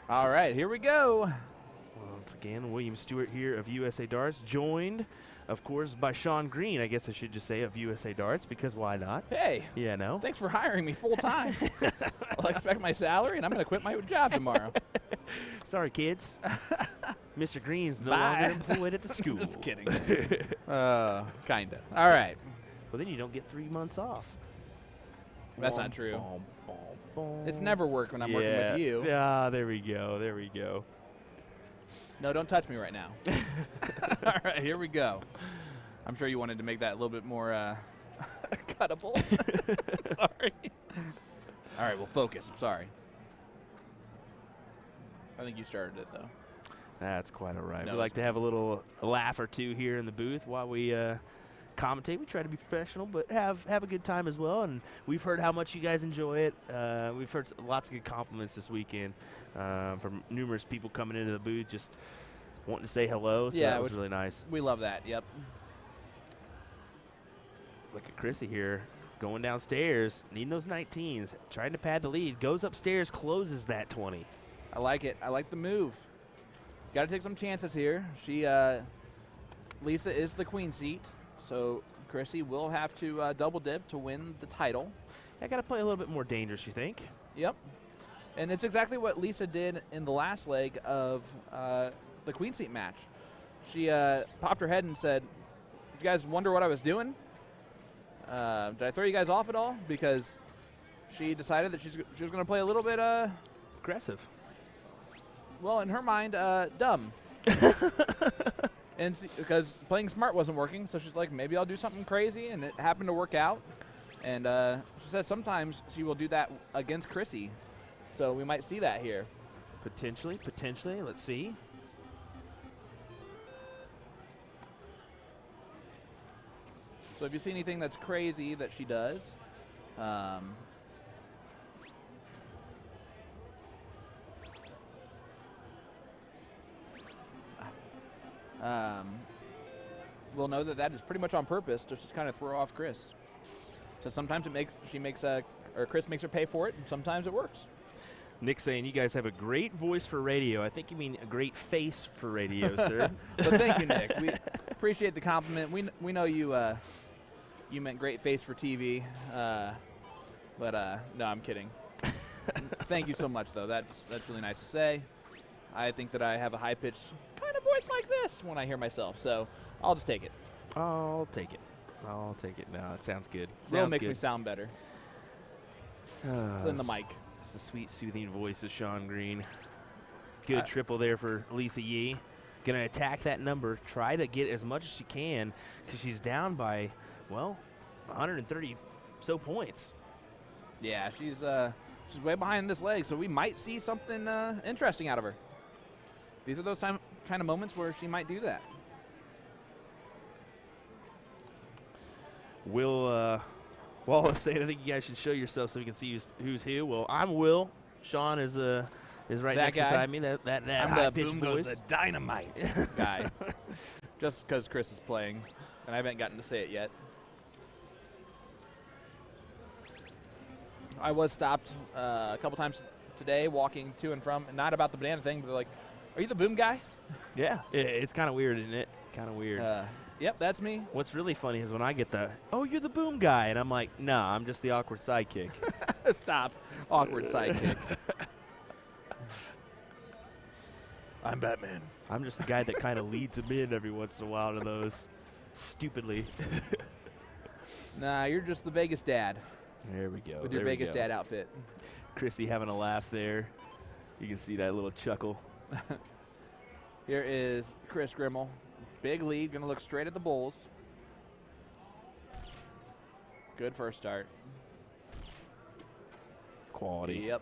All right, here we go. Once again, William Stuart here of USA Darts, joined, of course, by Sean Green. I guess I should just say of USA Darts, because why not? Hey. Yeah, no. Thanks for hiring me full time. I'll expect my salary, and I'm going to quit my job tomorrow. Sorry, kids. Mr. Green's no Bye. longer employed at the school. Just kidding. Kinda. All right. Well, then you don't get 3 months off. That's not true. Bom, bom, bom. It's never work when I'm working with you. Yeah, there we go. There we go. No, don't touch me right now. All right, here we go. I'm sure you wanted to make that a little bit more cuttable. Sorry. All right, well, focus. I'm sorry. I think you started it, though. That's quite all right. No, We like to have a little laugh or two here in the booth while we commentate. We try to be professional, but have a good time as well. And we've heard how much you guys enjoy it. We've heard lots of good compliments this weekend from numerous people coming into the booth, just wanting to say hello. So Yeah, that was really nice. We love that. Yep. Look at Chrissy here, going downstairs, needing those 19s, trying to pad the lead. Goes upstairs, closes that 20. I like it. I like the move. Got to take some chances here. Lisa is the queen seat, so Chrissy will have to double dip to win the title. I got to play a little bit more dangerous, you think? Yep. And it's exactly what Lisa did in the last leg of the queen seat match. She popped her head and said, "Did you guys wonder what I was doing? Did I throw you guys off at all?" Because she decided that she was going to play a little bit Aggressive. well, in her mind, dumb. And because playing smart wasn't working, so she's like, maybe I'll do something crazy, and it happened to work out. And she said sometimes she will do that against Chrissy, so we might see that here. Potentially. Let's see. So if you see anything that's crazy that she does, we'll know that is pretty much on purpose, just to kind of throw off Kris. So sometimes Kris makes her pay for it, and sometimes it works. Nick saying you guys have a great voice for radio. I think you mean a great face for radio, sir. But thank you, Nick. We appreciate the compliment. We know you you meant great face for TV, but no, I'm kidding. Thank you so much, though. That's really nice to say. I think that I have a high-pitched kind of voice like this when I hear myself, so I'll just take it. I'll take it. No, it sounds good. It makes me sound better. It's in the mic. It's the sweet, soothing voice of Sean Green. Good triple there for Lisa Yee. Going to attack that number, try to get as much as she can, because she's down by, well, 130 so points. Yeah, she's way behind this leg, so we might see something interesting out of her. These are those kind of moments where she might do that. Will Wallace saying, I think you guys should show yourself so we can see who's who. Well, I'm Will. Sean is right that next guy. beside me. That I'm high the pitched boom voice. goes the dynamite guy. Just because Kris is playing, and I haven't gotten to say it yet. I was stopped a couple times today walking to and from, not about the banana thing, but they're like, "Are you the boom guy?" Yeah, it's kind of weird, isn't it? Kind of weird. Yep, that's me. What's really funny is when I get "Oh, you're the boom guy," and I'm like, "No, I'm just the awkward sidekick." Stop, awkward sidekick. I'm Batman. I'm just the guy that kind of leads them in every once in a while to those, stupidly. Nah, you're just the Vegas dad. There we go. With your Vegas dad outfit. Chrissy having a laugh there. You can see that little chuckle. Here is Kris Grimal. Big lead, going to look straight at the Bulls. Good first start. Quality. Yep.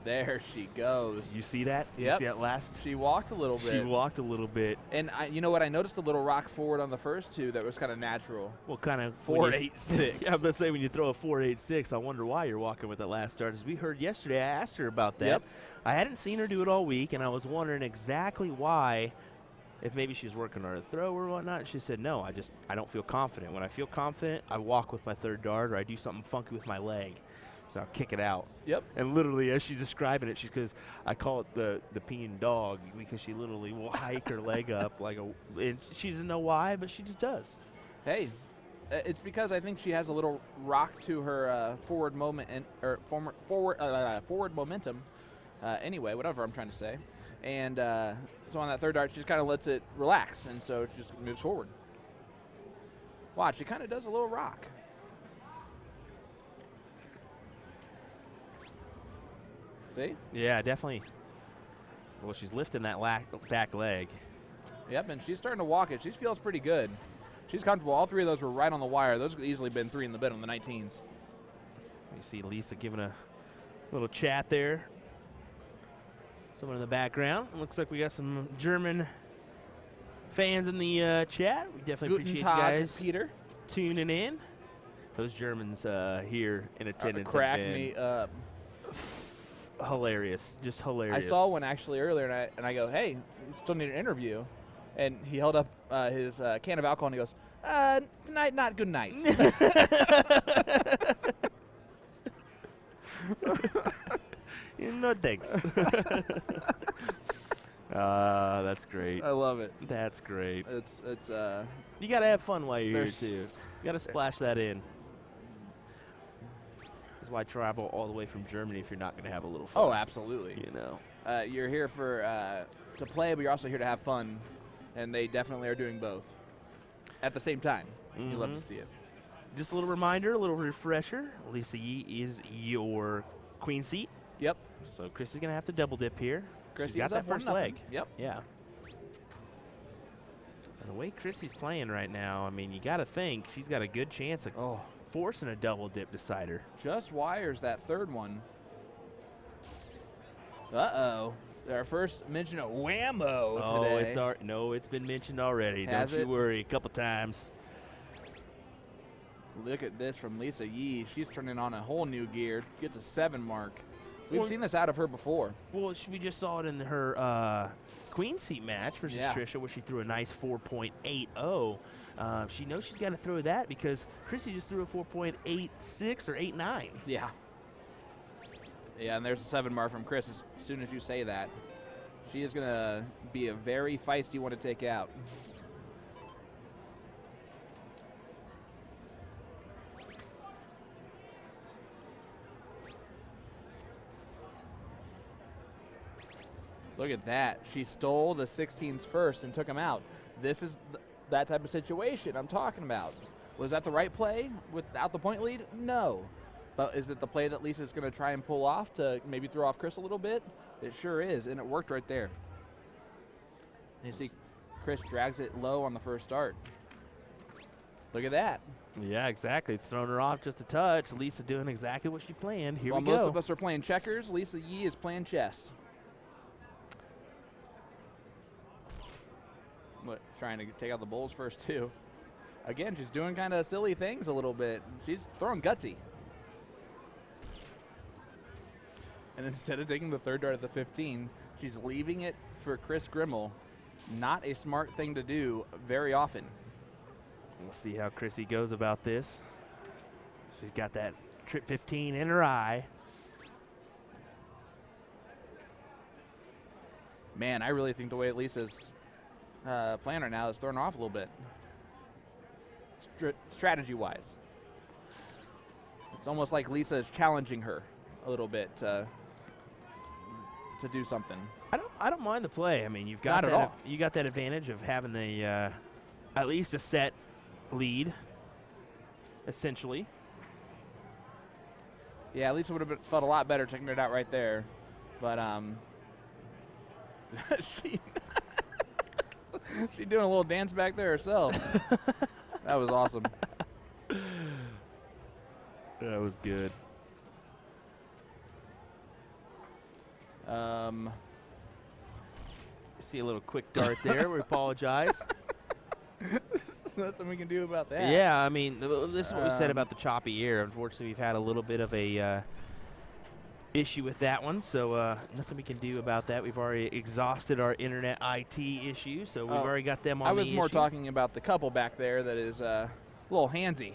There she goes. You see that? Yep. You see that last? She walked a little bit. She walked a little bit. And you know what? I noticed a little rock forward on the first two that was kind of natural. Well, kind of 4.86. Yeah, I was going to say, when you throw a 4.86, I wonder why you're walking with that last start. As we heard yesterday, I asked her about that. Yep. I hadn't seen her do it all week, and I was wondering exactly why, if maybe she was working on her throw or whatnot. She said, no, I don't feel confident. When I feel confident, I walk with my third dart, or I do something funky with my leg. So I'll kick it out. Yep. And literally, as she's describing it, she goes, I call it the peeing dog because she literally will hike her leg up like a. And she doesn't know why, but she just does. Hey, it's because I think she has a little rock to her forward momentum. Anyway, whatever I'm trying to say. And so on that third dart, she just kind of lets it relax, and so it just moves forward. Watch, she kind of does a little rock. See? Yeah, definitely. Well, she's lifting that back leg. Yep, and she's starting to walk it. She feels pretty good. She's comfortable. All three of those were right on the wire. Those could easily been 3 in the bid on the 19s. You see Lisa giving a little chat there. Someone in the background. Looks like we got some German fans in the chat. We definitely appreciate you guys Peter. tuning in. Those Germans here in attendance Crack have been me up. hilarious, just hilarious. I saw one actually earlier, and I go, hey, you still need an interview. And he held up his can of alcohol, and he goes, tonight, not good night. No thanks. That's great. I love it. That's great. It's You gotta have fun while you're here there's- too. You gotta splash that in. That's why I travel all the way from Germany if you're not gonna have a little fun. oh, absolutely. You know. You're here for to play, but you're also here to have fun, and they definitely are doing both at the same time. You love to see it. Just a little reminder, a little refresher. Lisa Yee is your queen seat. Yep. So Kris is gonna have to double dip here. Chrissy's She's got up that first 1-0. leg. Yep. Yeah. And the way Chrissy's playing right now, I mean, you got to think she's got a good chance of Oh, forcing a double dip decider. just wires that third one. Uh-oh. Our first mention of whammo Oh, today. it's been mentioned already. Has Don't you it? worry, a couple times. Look at this from Lisa Yee. She's turning on a whole new gear. Gets a 7 mark. We've Well- seen this out of her before. Well, we just saw it in her queen seat match versus Yeah. Trisha, where she threw a nice 4.80. She knows she's got to throw that because Chrissy just threw a 4.86 or 89. Yeah. Yeah, and there's a 7 mark from Kris as soon as you say that. She is going to be a very feisty one to take out. Look at that. She stole the 16s first and took them out. This is that type of situation I'm talking about. Was that the right play without the point lead? No. But is it the play that Lisa's going to try and pull off to maybe throw off Kris a little bit? It sure is, and it worked right there. And you see Kris drags it low on the first start. Look at that. Yeah, exactly. It's thrown her off just a touch. Lisa doing exactly what she planned. Here While we go. most of us are playing checkers, Lisa Yee is playing chess. What, trying to take out the bowls first, too. Again, she's doing kind of silly things a little bit. She's throwing gutsy. And instead of taking the third dart at the 15, she's leaving it for Kris Grimal. Not a smart thing to do very often. We'll see how Chrissy goes about this. She's got that trip 15 in her eye. Man, I really think the way Lisa's playing right now is throwing her off a little bit. Strategy-wise. It's almost like Lisa is challenging her a little bit to do something. I don't mind the play. I mean, you've Not got at that all. you got that advantage of having the at least a set lead, essentially. Yeah, Lisa would have felt a lot better taking it out right there, but she doing a little dance back there herself. That was awesome. That was good. See a little quick dart there. We apologize. There's nothing we can do about that. Yeah, I mean, this is what we said about the choppy air. Unfortunately, we've had a little bit of a issue with that one, so nothing we can do about that. We've already exhausted our internet IT issues, so we've already got them on I the was more issue. talking about the couple back there that is a little handsy.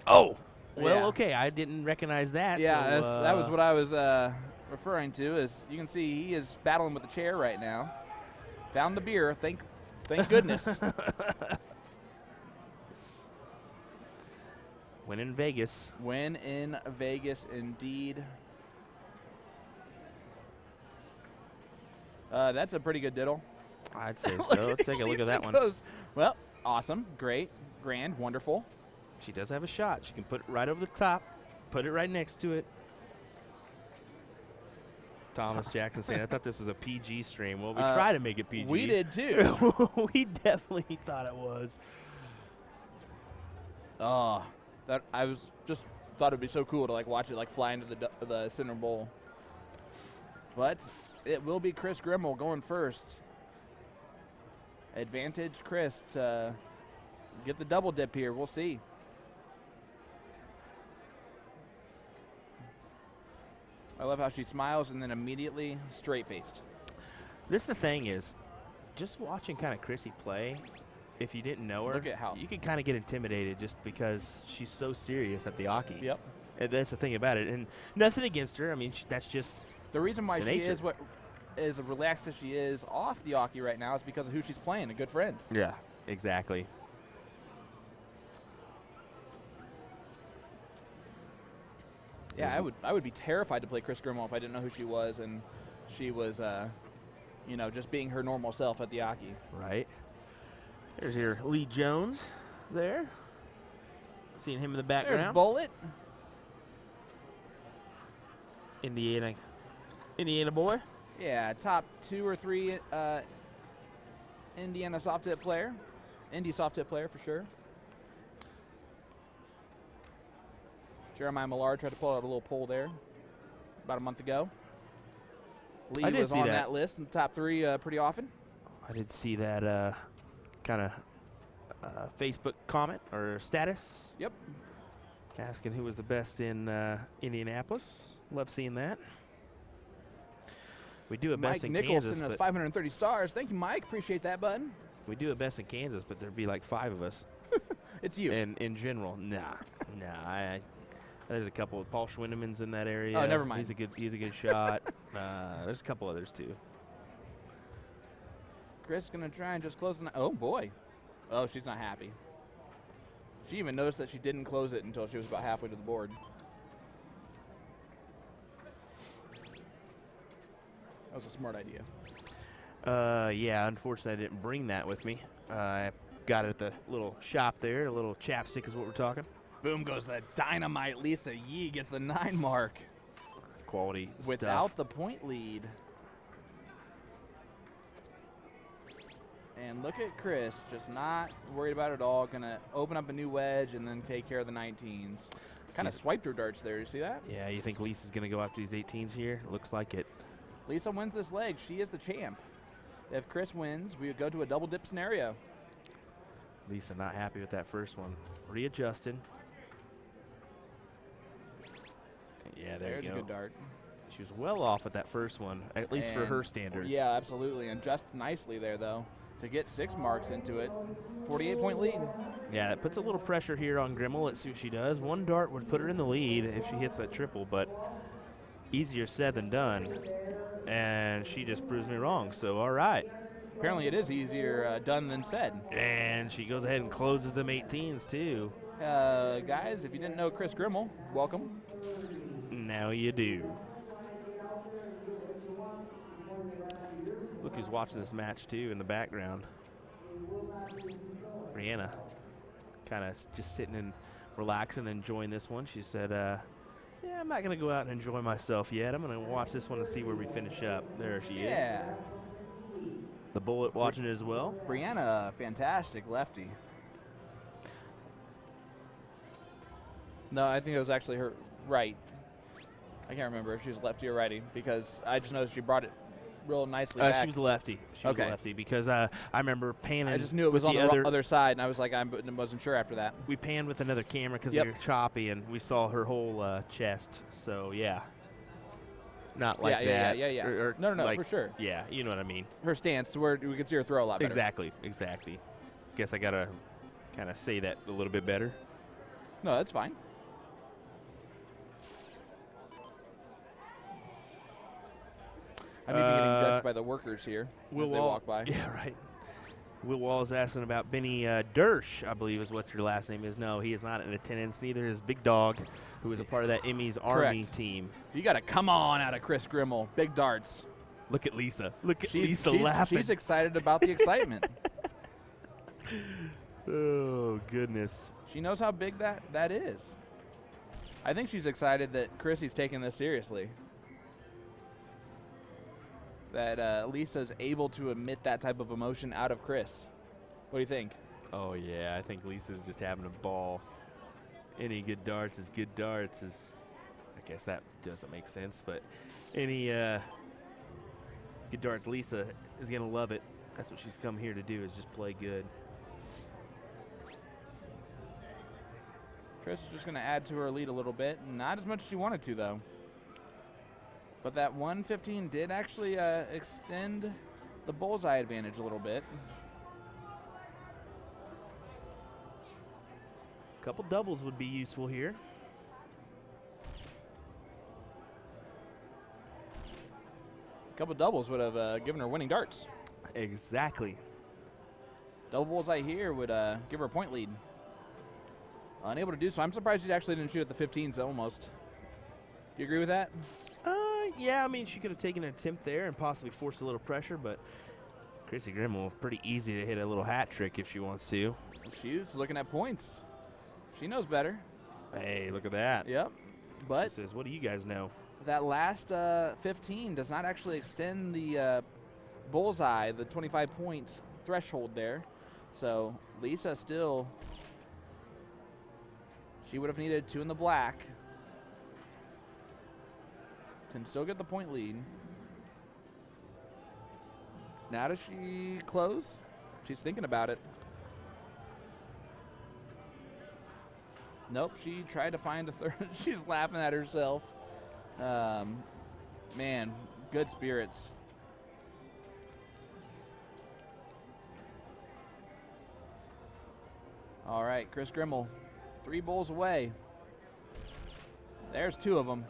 Oh, Well, Yeah. okay, I didn't recognize that. Yeah, so, that was what I was referring to. As you can see, he is battling with the chair right now. Found the beer. Thank goodness. Win in Vegas. Win in Vegas, indeed. That's a pretty good diddle. I'd say so. Let's take a look at that one. Goes. Well, awesome, great, grand, wonderful. She does have a shot. She can put it right over the top, put it right next to it. Thomas Jackson saying, I thought this was a PG stream. Well, we try to make it PG. We did too. We definitely thought it was. Oh, that I was just thought it'd be so cool to like watch it like fly into the center bowl. But it will be Kris Grimal going first. Advantage Kris to get the double dip here. We'll see. I love how she smiles and then immediately straight-faced. This the thing is, just watching kind of Chrissy play, if you didn't know her, Look at how you could kind of get intimidated just because she's so serious at the hockey. Yep. And that's the thing about it. And nothing against her. I mean, that's just the reason why the she nature. is what as relaxed as she is off the hockey right now is because of who she's playing, a good friend. Yeah, exactly. Yeah, I would be terrified to play Kris Grimal if I didn't know who she was and she was, you know, just being her normal self at the hockey. Right. There's your Lee Jones there. Seeing him in the background. There's Bullet. Indiana boy. Yeah, top 2 or 3 Indiana soft tip player. Indy soft tip player for sure. Jeremiah Millard tried to pull out a little poll there about a month ago. Lee I did was see on that. that list in the top 3 pretty often. I did see that kind of Facebook comment or status. Yep. Asking who was the best in Indianapolis. Love seeing that. We do a best Mike in Nicholson Kansas, has but 530 stars. Thank you, Mike. Appreciate that, bud. we do a best in Kansas, but there'd be like 5 of us. It's you. And in general, nah. There's a couple of Paul Schwindeman's in that area. Oh, never mind. He's a good shot. There's a couple others too. Kris gonna try and just close the. Oh boy. Oh, she's not happy. She even noticed that she didn't close it until she was about halfway to the board. That was a smart idea. Yeah, unfortunately I didn't bring that with me. I got it at the little shop there. A little chapstick is what we're talking. Boom goes the dynamite. Lisa Yee gets the 9 mark. Quality Without stuff. the point lead. And look at Kris, just not worried about it at all. Gonna open up a new wedge and then take care of the 19s. Kind of swiped her darts there. You see that? Yeah, you think Lisa's going to go after these 18s here? Looks like it. Lisa wins this leg. She is the champ. If Kris wins, we would go to a double dip scenario. Lisa not happy with that first one. Readjusting. Yeah, there There's you a go. good dart. She was well off at that first one, at least for her And- standards. Yeah, absolutely. And just nicely there, though, to get 6 marks into it. 48-point lead. Yeah, it puts a little pressure here on Grimal. Let's see what she does. One dart would put her in the lead if she hits that triple, but easier said than done. And she just proves me wrong, so all right. Apparently it is easier done than said. And she goes ahead and closes them 18s, too. Guys, if you didn't know Kris Grimal, welcome. Now you do. Look who's watching this match, too, in the background. Brianna, kind of just sitting and relaxing and enjoying this one. She said, yeah, I'm not going to go out and enjoy myself yet. I'm going to watch this one and see where we finish up. There she is. Yeah. The Bullet watching it as well. Brianna, fantastic lefty. No, I think it was actually her right. I can't remember if she was lefty or righty because I just noticed she brought it real nicely back. She was a lefty. She was a lefty because I remember panning. I just knew it was with on the the other side, and I was like, I wasn't sure after that. We panned with another camera because Yep. we were choppy, and we saw her whole chest. So yeah, not like that. Yeah. Or No, like, for sure. Yeah, you know what I mean. Her stance to where we could see her throw a lot better. Exactly. Guess I gotta kind of say that a little bit better. No, that's fine. I'm even getting judged by the workers here as they walk by. Yeah, right. Will Wall is asking about Benny Dersh, I believe is what your last name is. No, he is not in attendance. Neither is Big Dog, who is a part of that Emmys Army team. You got to come on out of Kris Grimal. Big darts. Look at Lisa. Look at Lisa laughing. She's excited about the excitement. Oh, goodness. She knows how big that is. I think she's excited that Chrissy's taking this seriously. That Lisa's able to emit that type of emotion out of Kris. What do you think? Oh, yeah. I think Lisa's just having a ball. Any good darts is good darts. I guess that doesn't make sense, but any good darts, Lisa is going to love it. That's what she's come here to do, is just play good. Kris is just going to add to her lead a little bit. Not as much as she wanted to, though. But that 115 did actually extend the bullseye advantage a little bit. A couple doubles would be useful here. A couple doubles would have given her winning darts. Exactly. Double bullseye here would give her a point lead. Unable to do so. I'm surprised she actually didn't shoot at the 15s almost. Do you agree with that? Yeah, I mean, she could have taken an attempt there and possibly forced a little pressure, but Kris Grimal, pretty easy to hit a little hat trick if she wants to. She's looking at points. She knows better. Hey, look at that. Yep. But she says, what do you guys know? That last 15 does not actually extend the bullseye, the 25-point threshold there. So Lisa still, she would have needed 2 in the black. Can still get the point lead. Now does she close? She's thinking about it. Nope, she tried to find a third. She's laughing at herself. Man, good spirits. All right, Kris Grimal, 3 bowls away. There's 2 of them.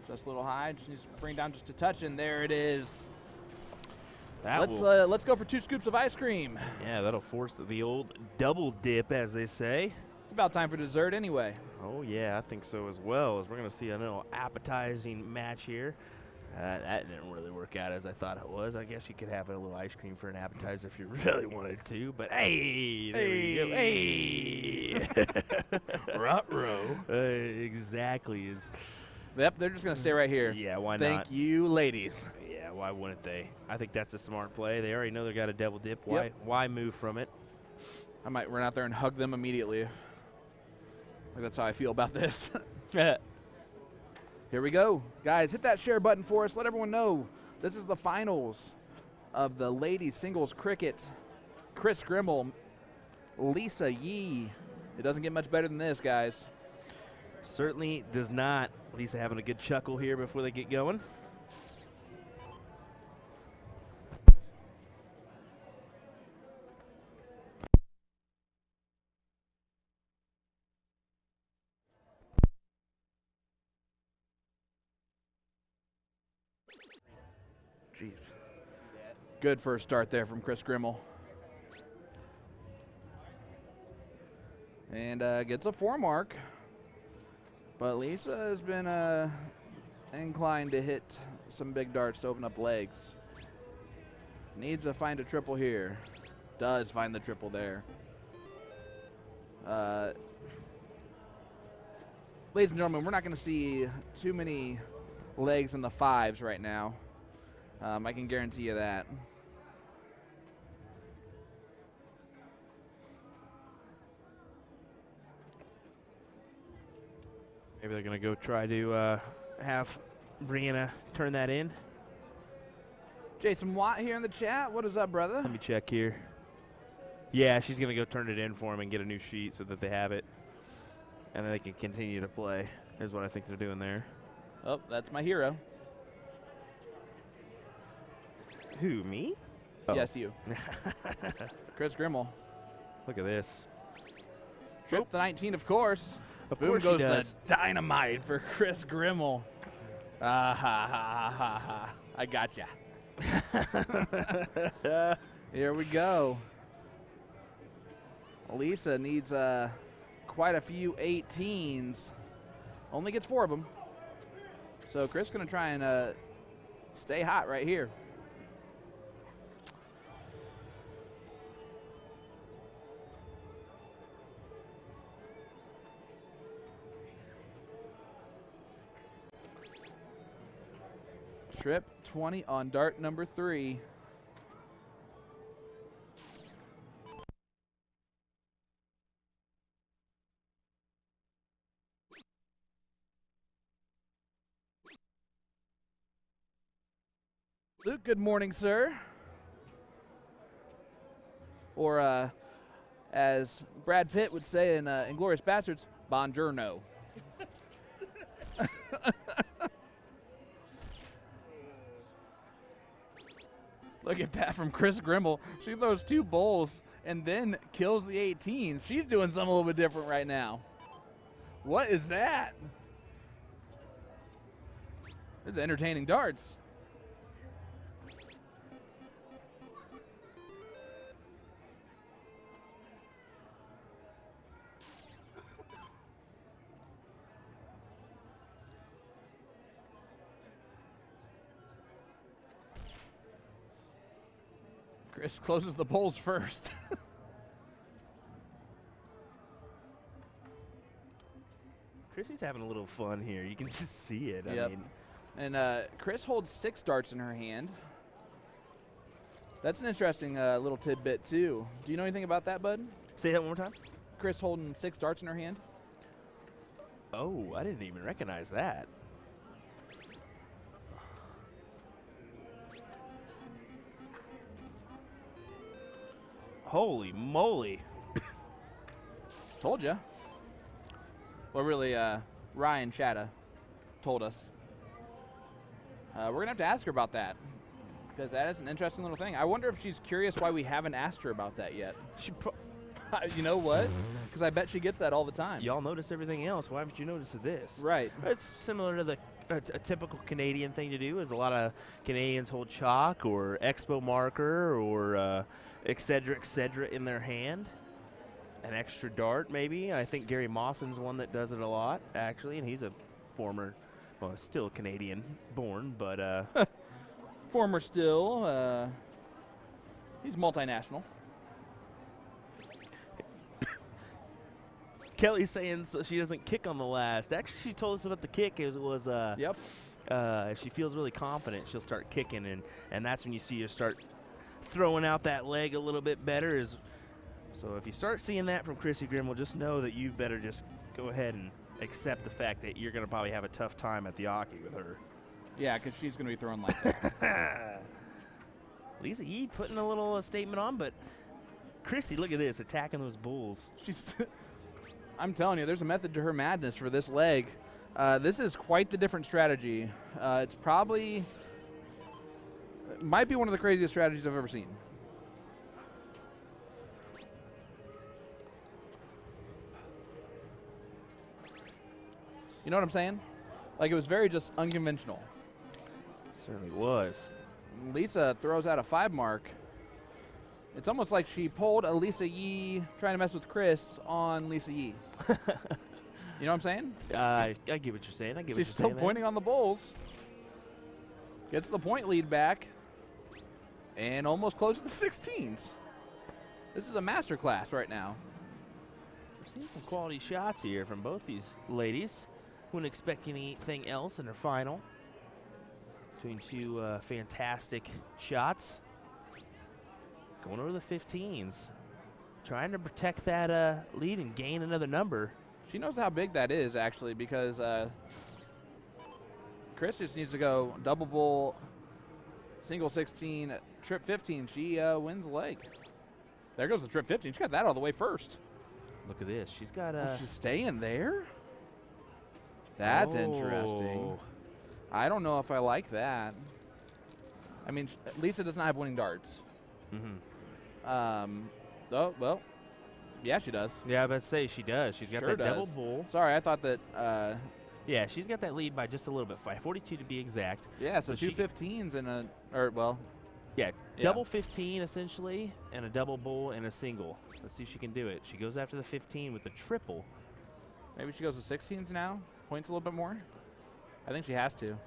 Just a little high, just needs to bring down just a touch, and there it is. Let's go for 2 scoops of ice cream. Yeah, that'll force the old double dip, as they say. It's about time for dessert anyway. Oh, yeah, I think so as well, as we're going to see a little appetizing match here. That didn't really work out as I thought it was. I guess you could have a little ice cream for an appetizer if you really wanted to, but hey, there we go. Hey! Ruh-roh. Exactly. Yep, they're just going to stay right here. Yeah, why not? Thank you, ladies. Yeah, why wouldn't they? I think that's a smart play. They already know they got a double dip. Yep. Why move from it? I might run out there and hug them immediately. That's how I feel about this. Here we go. Guys, hit that share button for us. Let everyone know this is the finals of the ladies singles cricket. Kris Grimal, Lisa Yee. It doesn't get much better than this, guys. Certainly does not. Lisa having a good chuckle here before they get going. Jeez. Good first start there from Kris Grimal. And gets a 4 mark. But Lisa has been inclined to hit some big darts to open up legs. Needs to find a triple here. Does find the triple there. Ladies and gentlemen, we're not going to see too many legs in the 5s right now. I can guarantee you that. Maybe they're going to go try to have Brianna turn that in. Jason Watt here in the chat. What is up, brother? Let me check here. Yeah, she's going to go turn it in for him and get a new sheet so that they have it. And then they can continue to play, is what I think they're doing there. Oh, that's my hero. Who, me? Oh. Yes, you. Kris Grimal. Look at this. Trip the 19, of course. Of Boom course goes she does. the dynamite for Kris Grimal. Ah, ha, ha, ha, ha. I gotcha. Here we go. Lisa needs quite a few 18s. Only gets 4 of them. So Kris going to try and stay hot right here. Trip 20 on dart number 3. Luke, good morning, sir. Or as Brad Pitt would say in Inglourious Bastards, buongiorno. Look at that from Kris Grimal. She throws 2 bowls and then kills the 18. She's doing something a little bit different right now. What is that? This is entertaining darts. Kris closes the bowls first. Chrissy's having a little fun here. You can just see it. Yep. I mean, and Kris holds 6 darts in her hand. That's an interesting little tidbit, too. Do you know anything about that, bud? say that one more time. Kris holding 6 darts in her hand. Oh, I didn't even recognize that. Holy moly. Told ya. Well, really, Ryan Chatta told us. We're going to have to ask her about that, because that is an interesting little thing. I wonder if she's curious why we haven't asked her about that yet. You know what? Because I bet she gets that all the time. Y'all notice everything else. Why haven't you noticed this? Right. It's similar to a typical Canadian thing to do. Is a lot of Canadians hold chalk or expo marker or et cetera, in their hand. An extra dart, maybe. I think Gary Mawson's one that does it a lot, actually, and he's a former, well, still Canadian-born, but former still. He's multinational. Kelly's saying so she doesn't kick on the last. Actually, she told us about the kick. It was Yep. If she feels really confident, she'll start kicking, and that's when you see her start throwing out that leg a little bit better. So if you start seeing that from Kris Grimal, just know that you better just go ahead and accept the fact that you're going to probably have a tough time at the hockey with her. Yeah, because she's going to be throwing lights out. Lisa Yee putting a little statement on, but Chrissy, look at this, attacking those bulls. I'm telling you, there's a method to her madness for this leg. This is quite the different strategy. It's probably, might be one of the craziest strategies I've ever seen. You know what I'm saying? Like, it was very just unconventional. Certainly was. Lisa throws out a 5 mark. It's almost like she pulled a Lisa Yee trying to mess with Kris on Lisa Yee. You know what I'm saying? I get what you're saying. She's still pointing on the bulls. Gets the point lead back. And almost close to the 16s. This is a masterclass right now. We're seeing some quality shots here from both these ladies. Wouldn't expect anything else in their final. Between two fantastic shots. Going over the 15s. Trying to protect that lead and gain another number. She knows how big that is, actually, because Kris just needs to go double bull, single 16, trip 15. She wins the leg. There goes the trip 15. She got that all the way first. Look at this. She's got she's staying there? That's interesting. I don't know if I like that. I mean, Lisa does not have winning darts. Mm-hmm. Oh, well, yeah, she does. Yeah, I was about to say she does. She's got Sure that does. double bull. Sorry, I thought that Yeah, she's got that lead by just a little bit, 42 to be exact. Yeah, so two she, 15s and yeah, double 15 essentially, and a double bull and a single. Let's see if she can do it. She goes after the 15 with the triple. maybe she goes to 16s now, points a little bit more. I think she has to.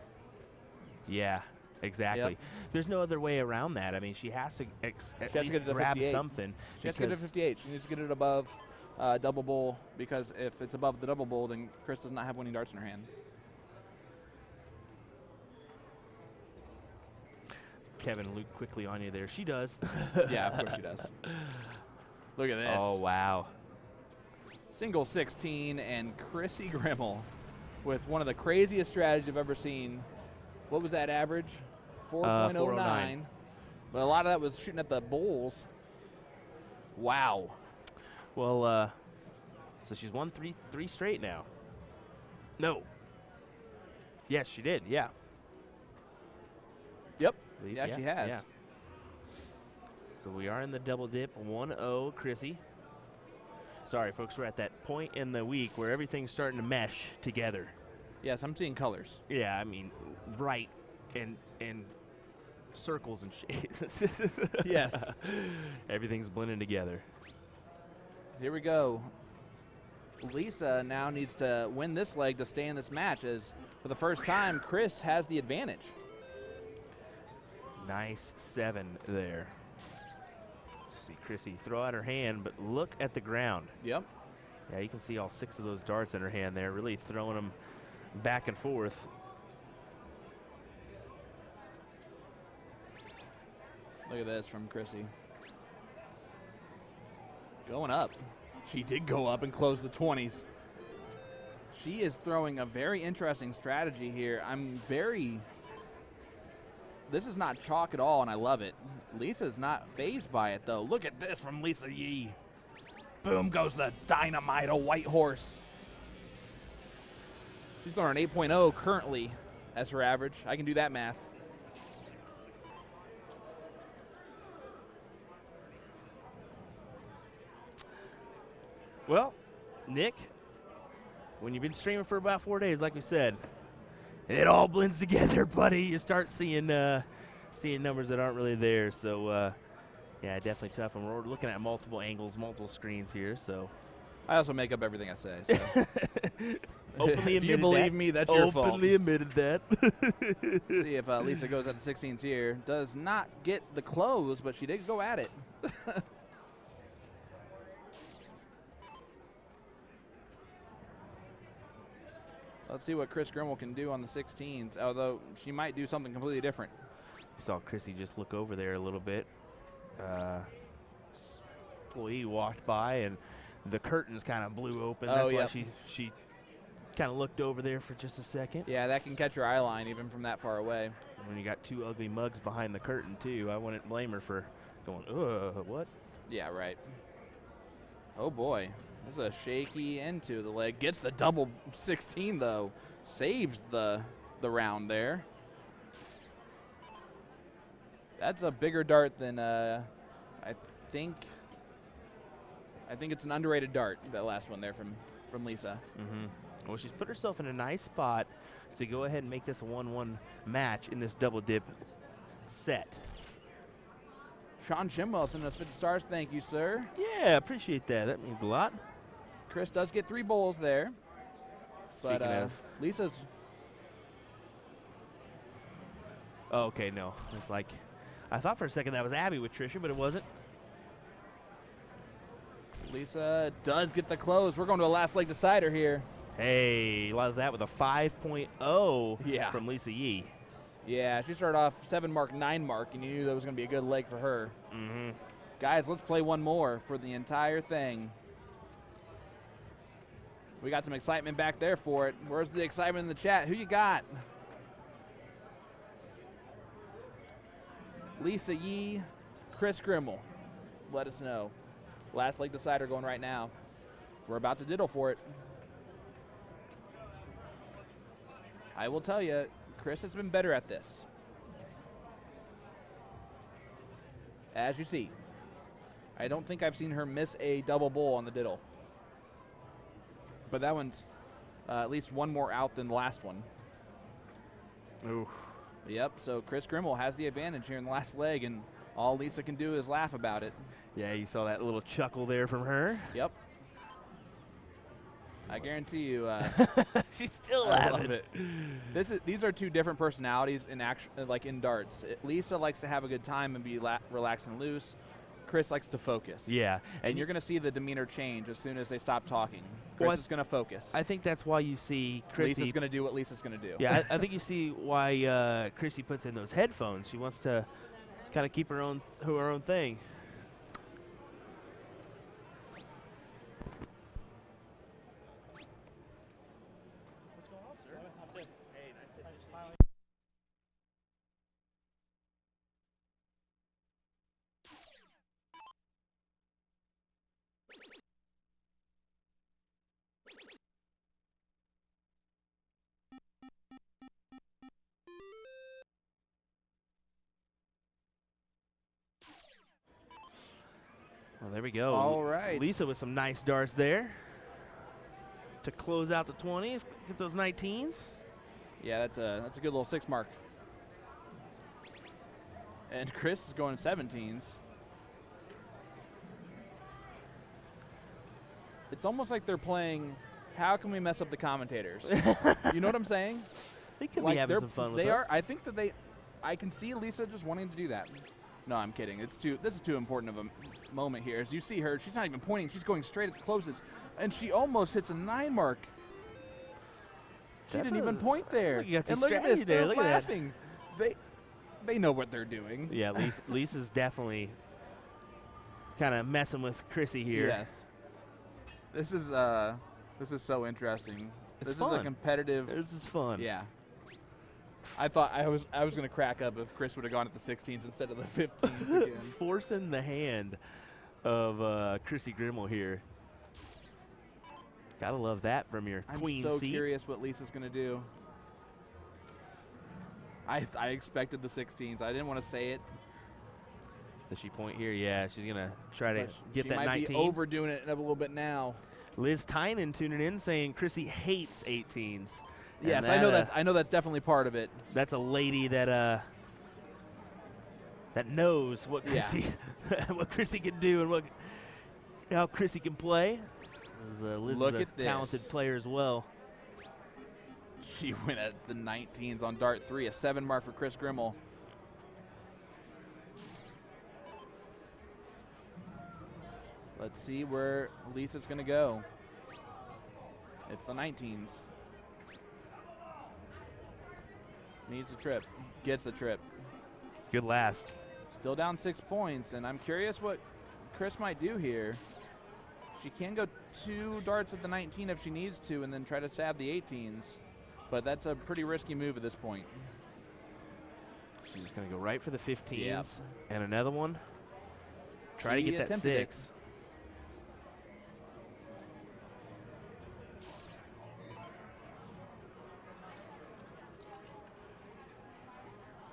Yeah, exactly. Yep. There's no other way around that. I mean, she has to at to least get it to grab 58. something. She has to get it to 58. She needs to get it above double bull, because if it's above the double bull, then Kris does not have winning darts in her hand. Kevin Luke quickly on you there. She does. Yeah, of course she does. Look at this. Oh, wow. Single 16 and Kris Grimal with one of the craziest strategies I've ever seen. What was that average? 4.09. 409. But a lot of that was shooting at the bulls. Wow. Well, so she's won three straight now. No. Yes, she did. Yeah. Yep. Believe, Yeah, she has. Yeah. So we are in the double dip, 1-0, Chrissy. Sorry, folks, we're at that point in the week where everything's starting to mesh together. Yes, I'm seeing colors. Yeah, I mean, bright and circles and shit. Yes. Everything's blending together. Here we go. Lisa now needs to win this leg to stay in this match, as for the first time, Kris has the advantage. Nice 7 there. See Chrissy throw out her hand, but look at the ground. Yep. Yeah, you can see all 6 of those darts in her hand there, really throwing them back and forth. Look at this from Chrissy. Going up. She did go up and close the 20s. She is throwing a very interesting strategy here. This is not chalk at all, and I love it. Lisa's not fazed by it, though. Look at this from Lisa Yee. Boom goes the dynamite, a white horse. She's going an 8.0 currently as her average. I can do that math. Well, Nick, when you've been streaming for about 4 days, like we said, it all blends together, buddy. You start seeing numbers that aren't really there. So, yeah, definitely tough. And we're looking at multiple angles, multiple screens here. So, I also make up everything I say. So. Openly if you admitted believe that. me, that's your fault. Openly admitted that. See if Lisa goes at the 16s here. Does not get the close, but she did go at it. Let's see what Kris Grimal can do on the 16s, although she might do something completely different. You saw Chrissy just look over there a little bit. Employee walked by, and the curtains kind of blew open. That's why she kind of looked over there for just a second. Yeah, that can catch your eye line even from that far away. When you got 2 ugly mugs behind the curtain, too, I wouldn't blame her for going, what? Yeah, right. Oh, boy. This is a shaky end to the leg. Gets the double 16, though. Saves the round there. That's a bigger dart than I think it's an underrated dart, that last one there from Lisa. Mm-hmm. Well, she's put herself in a nice spot to go ahead and make this a 1-1 match in this double dip set. Sean Chimwell sending us 50 stars. Thank you, sir. Yeah, appreciate that. That means a lot. Kris does get 3 bowls there. Speaking of. Lisa's. Oh, okay, no. It's like, I thought for a second that was Abby with Trisha, but it wasn't. Lisa does get the close. We're going to a last leg decider here. Hey, a lot of that with a 5.0 from Lisa Yee. Yeah, she started off 7 mark, 9 mark, and you knew that was going to be a good leg for her. Mm-hmm. Guys, let's play one more for the entire thing. We got some excitement back there for it. Where's the excitement in the chat? Who you got? Lisa Yee, Kris Grimal. Let us know. Last leg decider going right now. We're about to diddle for it. I will tell you, Kris has been better at this. As you see, I don't think I've seen her miss a double bowl on the diddle. But that one's at least one more out than the last one. Ooh. Yep, so Kris Grimal has the advantage here in the last leg, and all Lisa can do is laugh about it. Yeah, you saw that little chuckle there from her. Yep. I guarantee you. She's still I laughing. love it. These are two different personalities in like in darts. Lisa likes to have a good time and be relaxed and loose. Kris likes to focus. Yeah, and you're going to see the demeanor change as soon as they stop talking. Kris is going to focus. I think that's why you see Chrissy. Lisa's going to do what Lisa's going to do. Yeah, I think you see why Chrissy puts in those headphones. She wants to kind of keep her own thing. What's going on, sir? Hey, nice to meet you. Well, there we go. All right. Lisa with some nice darts there to close out the 20s, get those 19s. Yeah, that's a good little 6 mark. And Kris is going 17s. It's almost like they're playing, how can we mess up the commentators? You know what I'm saying? They could Like be having some fun with they us. are. I think that I can see Lisa just wanting to do that. No, I'm kidding. This is too important of a moment here. As you see her, she's not even pointing. She's going straight at the closest, and she almost hits a 9 mark. She didn't even point there. Look, you got some and look at strategy this. there. They're Look at that. laughing. They know what they're doing. Yeah, Lisa's definitely kind of messing with Chrissy here. Yes. This is so interesting. It's This fun. is a competitive. This is fun. Yeah. I thought I was going to crack up if Kris would have gone at the 16s instead of the 15s again. Forcing the hand of Chrissy Grimal here. Gotta love that from your queen I'm so seat. curious what Lisa's going to do. I expected the 16s. I didn't want to say it. Does she point here? Yeah, she's gonna try to but get she that might 19. be overdoing it a little bit now. Liz Tynan tuning in saying Chrissy hates 18s. And Yes, that, I know that's definitely part of it. That's a lady that that knows what Chrissy what Chrissy can do and how Chrissy can play. Liz Look is at a talented player as well. She went at the 19s on Dart 3, a 7 mark for Kris Grimal. Let's see where Lisa's going to go. It's the 19s. Needs the trip. Gets the trip. Good last. Still down 6 points, and I'm curious what Kris might do here. She can go 2 darts at the 19 if she needs to and then try to stab the 18s. But that's a pretty risky move at this point. She's going to go right for the 15s. Yep. And another one. Try to She get that attempted it. 6.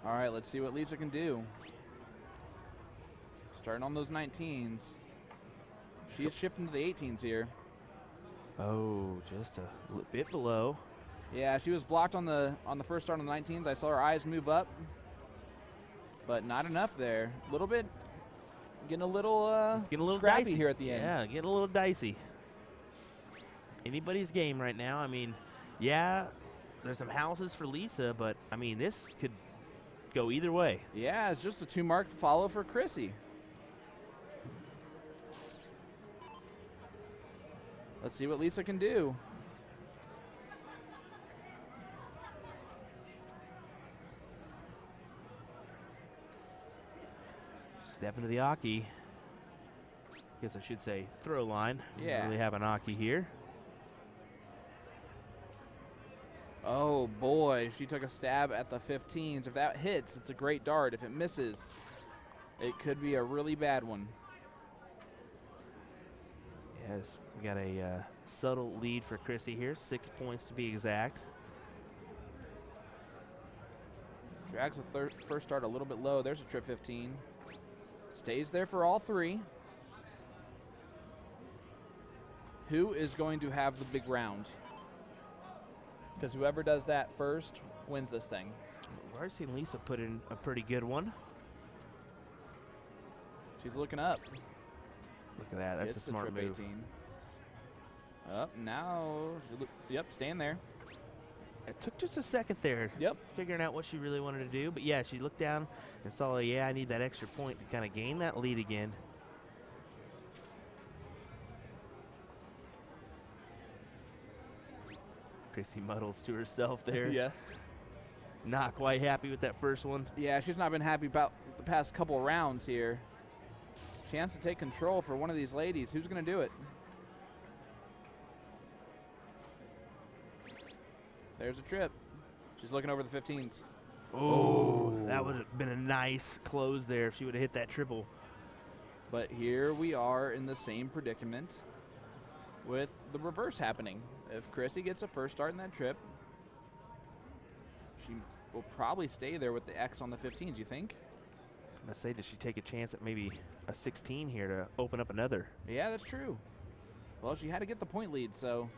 All right, let's see what Lisa can do. Starting on those 19s. She's shifting to the 18s here. Oh, just a bit below. Yeah, she was blocked on the first start on the 19s. I saw her eyes move up, but not enough there. A little bit, getting a little, It's getting a little scrappy dicey here at the end. Yeah, getting a little dicey. Anybody's game right now. I mean, yeah, there's some houses for Lisa, but I mean, this could go either way. Yeah, it's just a 2 mark follow for Chrissy. Let's see what Lisa can do. Step into the Aki. Guess I should say throw line. Yeah. Don't really have an Aki here. Oh boy, she took a stab at the 15s. If that hits, it's a great dart. If it misses, it could be a really bad one. Yes, we got a subtle lead for Chrissy here, 6 points to be exact. Drags the first start a little bit low. There's a trip 15. Stays there for all 3. Who is going to have the big round? because whoever does that first wins this thing. We've already seen Lisa put in a pretty good one. She's looking up. Look at that. That's Gets a smart the trip move. 18. Up now. Yep, staying there. It took just a second there. Yep. Figuring out what she really wanted to do. But, yeah, she looked down and saw, yeah, I need that extra point to kind of gain that lead again. Chrissy muddles to herself there. Yes. Not quite happy with that first one. Yeah, she's not been happy about the past couple of rounds here. Chance to take control for one of these ladies. Who's going to do it? There's a trip. She's looking over the 15s. Oh, that would have been a nice close there if she would have hit that triple. But here we are in the same predicament with the reverse happening. If Chrissy gets a first start in that trip, she will probably stay there with the X on the 15s, you think? I'm going to say, does she take a chance at maybe a 16 here to open up another? Yeah, that's true. Well, she had to get the point lead, so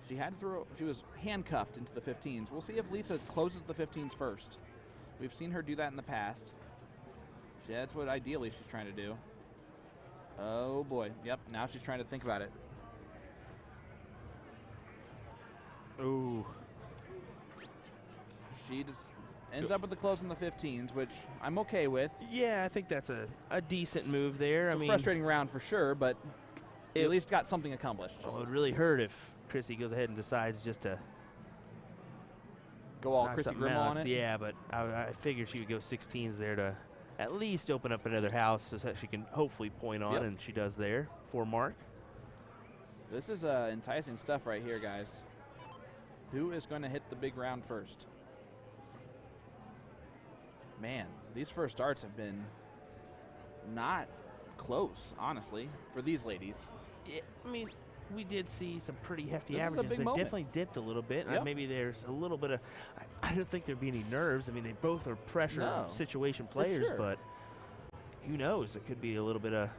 she had to throw. She was handcuffed into the 15s. We'll see if Lisa closes the 15s first. We've seen her do that in the past. That's what ideally she's trying to do. Oh boy, yep, now she's trying to think about it. Ooh. She just ends up with the close in the 15s, which I'm okay with. Yeah, I think that's a decent move there. It's a frustrating round for sure, but at least got something accomplished. Well, it would really hurt if Chrissy goes ahead and decides just to go all knock Kris something Grimal else. on it. Yeah, but I figured she would go 16s there to at least open up another house so that she can hopefully point on, and she does there for Mark. This is enticing stuff right here, guys. Who is going to hit the big round first? Man, these first starts have been not close, honestly, for these ladies. Yeah, I mean, we did see some pretty hefty This is a averages. big They moment. definitely dipped a little bit. Yep. Maybe there's a little bit of, I don't think there'd be any nerves. I mean, they both are pressure situation for players, sure. but who knows? It could be a little bit of.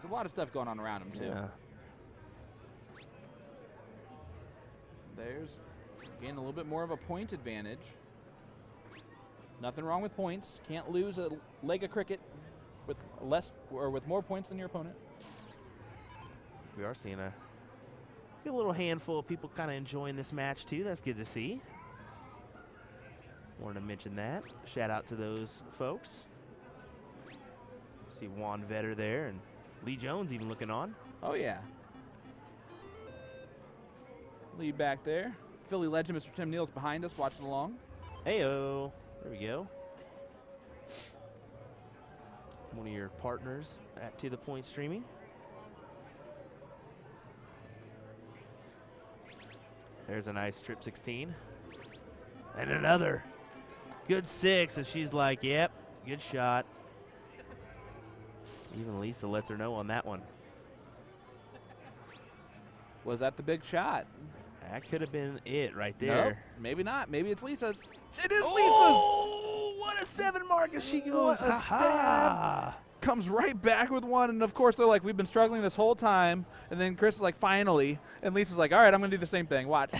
There's a lot of stuff going on around them, too. Yeah. There's, again, a little bit more of a point advantage. Nothing wrong with points. Can't lose a leg of cricket with less or with more points than your opponent. We are seeing a little handful of people kind of enjoying this match, too. That's good to see. Wanted to mention that. Shout out to those folks. See Juan Vetter there and Lee Jones even looking on. Oh, yeah. Lead back there. Philly legend Mr. Tim Neal's behind us watching along. Heyo. There we go. One of your partners at To The Point Streaming. There's a nice trip 16. And another. Good 6. And she's like, yep, good shot. Even Lisa lets her know on that one. Was that the big shot? That could have been it right there. Nope, maybe not. Maybe it's Lisa's. It is Oh, what a 7 mark as she goes. What a stab. Comes right back with one, and of course they're like, we've been struggling this whole time, and then Kris is like, finally, and Lisa's like, all right, I'm going to do the same thing. Watch.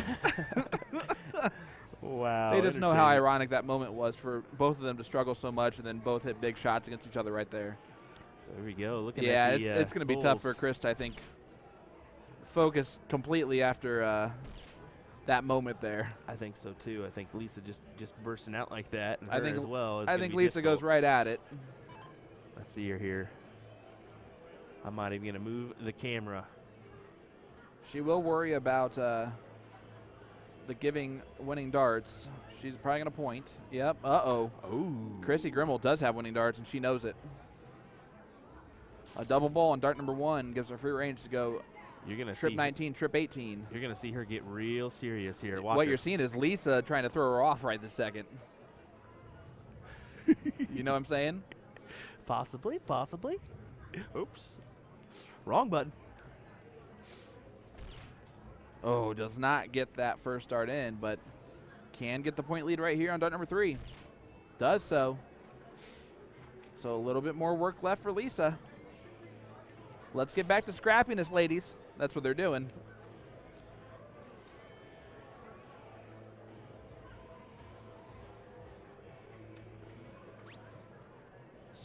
Wow. They just know how ironic that moment was for both of them to struggle so much and then both hit big shots against each other right there. So there we go. Looking Yeah, at the, it's going to be tough for goals. Kris to, I think, focus completely after that moment there. I think so too. I think Lisa just bursting out like that, and I her think as well. Is I gonna think be Lisa goes difficult. right at it. Let's see her here. I'm not even gonna move the camera. She will worry about the giving winning darts. She's probably going to point. Yep. Uh-oh. Oh. Kris Grimal does have winning darts, and she knows it. A double ball on dart number 1 gives her free range to go You're gonna trip see 19, trip 18. You're gonna see her get real serious here. Watch What her. you're seeing is Lisa trying to throw her off right this second. You know what I'm saying? Possibly. Oops. Wrong button. Oh, does not get that first dart in, but can get the point lead right here on dart number 3. Does so. So a little bit more work left for Lisa. Let's get back to scrappiness, ladies. That's what they're doing.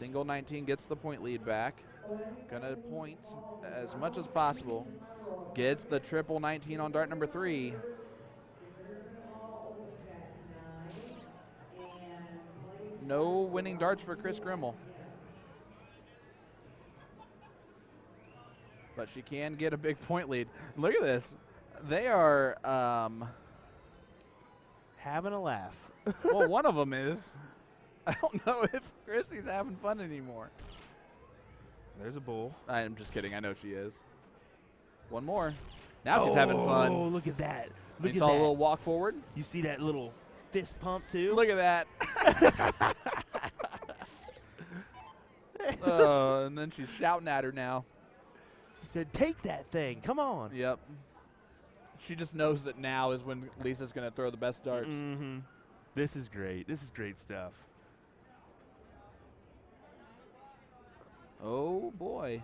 Single 19 gets the point lead back. Gonna point as much as possible. Gets the triple 19 on dart number 3. No winning darts for Kris Grimal. But she can get a big point lead. Look at this. They are, Having a laugh. well, one of them is. I don't know if Chrissy's having fun anymore. There's a bull. I'm just kidding. I know she is. One more. Now she's having fun. Oh, look at that. You Look at saw that. a little walk forward? You see that little fist pump, too? Look at that. Oh, and then she's shouting at her now. She said, take that thing. Come on. Yep. She just knows that now is when Lisa's going to throw the best darts. Mm-hmm. This is great. This is great stuff. Oh, boy.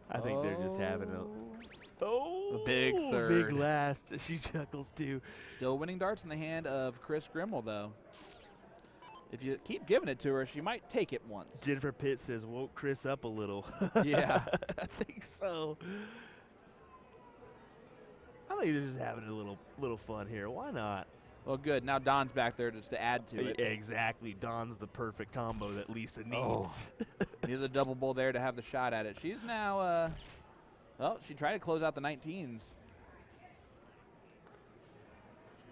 I think they're just having a big third. Big last. She chuckles, too. Still winning darts in the hand of Kris Grimal, though. If you keep giving it to her, she might take it once. Jennifer Pitt says, woke Kris up a little. Yeah. I think so. I think they're just having a little fun here. Why not? Well, good. Now Don's back there just to add to it. Exactly. Don's the perfect combo that Lisa needs. Oh. Needs a double bull there to have the shot at it. She's now, well, she tried to close out the 19s.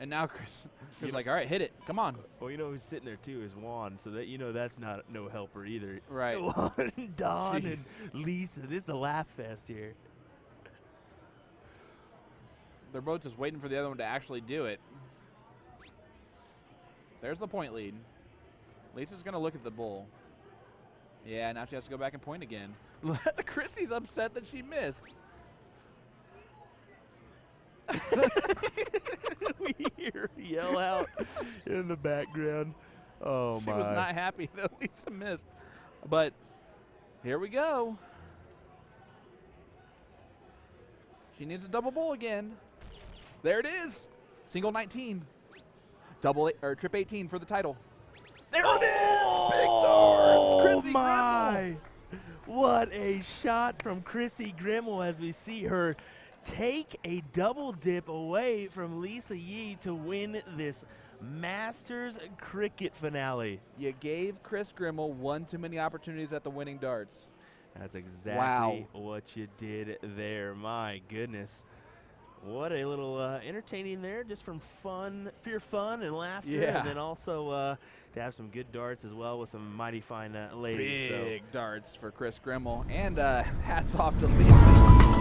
And now Kris is like, all right, hit it. Come on. Well, you know who's sitting there, too, is Juan, so that that's not no helper either. Right. Juan, Don, Jeez. and Lisa. This is a laugh fest here. They're both just waiting for the other one to actually do it. There's the point lead. Lisa's going to look at the bull. Yeah, now she has to go back and point again. Chrissy's upset that she missed. We hear her yell out in the background. Oh, She my. was not happy that Lisa missed. But here we go. She needs a double bull again. There it is. Single 19. Trip 18 for the title. There it is. Big darts. Chrissy my. What a shot from Chrissy Grimal as we see her take a double dip away from Lisa Yee to win this Masters cricket finale. You gave Kris Grimal one too many opportunities at the winning darts. That's exactly Wow. what you did there. My goodness. What a little entertaining there, just from pure fun and laughter. Yeah. And then also to have some good darts as well with some mighty fine ladies. Big darts for Kris Grimal. And hats off to Lisa.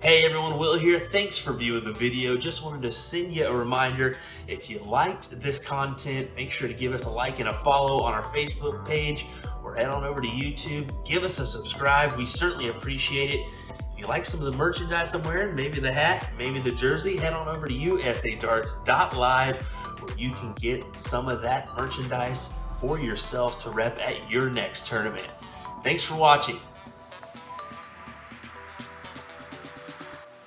Hey everyone, Will here. Thanks for viewing the video. Just wanted to send you a reminder, if you liked this content, make sure to give us a like and a follow on our Facebook page, or head on over to YouTube. Give us a subscribe. We certainly appreciate it. If you like some of the merchandise I'm wearing, maybe the hat, maybe the jersey, head on over to usadarts.live, where you can get some of that merchandise for yourself to rep at your next tournament. Thanks for watching.